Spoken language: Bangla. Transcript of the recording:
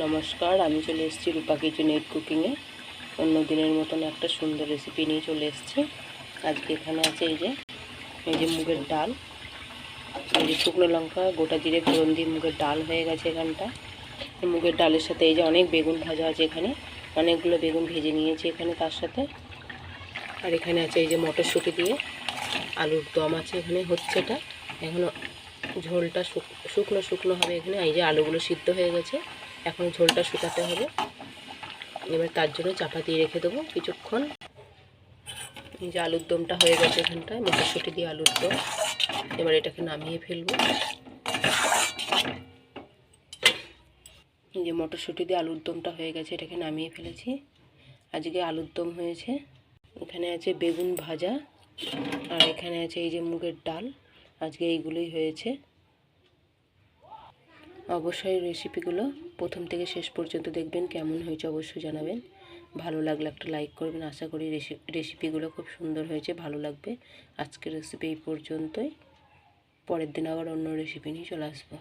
নমস্কার, আমি চলে এসেছি রূপা কিচেন এড কুকিংয়ে। অন্য দিনের মতন একটা সুন্দর রেসিপি নিয়ে চলে এসেছি। আজকে এখানে আছে এই যে মুগের ডাল, এই যে শুকনো লঙ্কা, গোটা জিরে ফোড়ন দিয়ে মুগের ডাল হয়ে গেছে এখানটা। মুগের ডালের সাথে এই যে অনেক বেগুন ভাজা আছে, এখানে অনেকগুলো বেগুন ভেজে নিয়েছি এখানে তার সাথে। আর এখানে আছে এই যে মটরশুঁটি দিয়ে আলুর দম আছে, এখানে হচ্ছে এটা এখনও ঝোলটা শুকনো শুকনো হবে। এখানে এই যে আলুগুলো সিদ্ধ হয়ে গেছে, এখন ঝোলটা শুকাতে হবে। এবার তার জন্য চাপা দিয়ে রেখে দেবো কিছুক্ষণ। এই যে আলুর দমটা হয়ে গেছে এখানটায়, মটরশুঁটি দিয়ে আলুর দম। এবার এটাকে নামিয়ে ফেলবো। এই যে মটরশুঁটি দিয়ে আলুর দমটা হয়ে গেছে, এটাকে নামিয়ে ফেলেছি। আজকে আলুর দম হয়েছে। এখানে আছে বেগুন ভাজা, আর এখানে আছে এই যে মুগের ডাল। আজকে এইগুলোই হয়েছে। অবশ্যই রেসিপিগুলো প্রথম থেকে শেষ পর্যন্ত দেখবেন, কেমন হয়েছে অবশ্যই জানাবেন। ভালো লাগলে একটা লাইক করবেন। আশা করি রেসিপিগুলো খুব সুন্দর হয়েছে, ভালো লাগবে। আজকের রেসিপি এই পর্যন্তই। পরের দিন আবার অন্য রেসিপি নিয়ে চলে আসবো।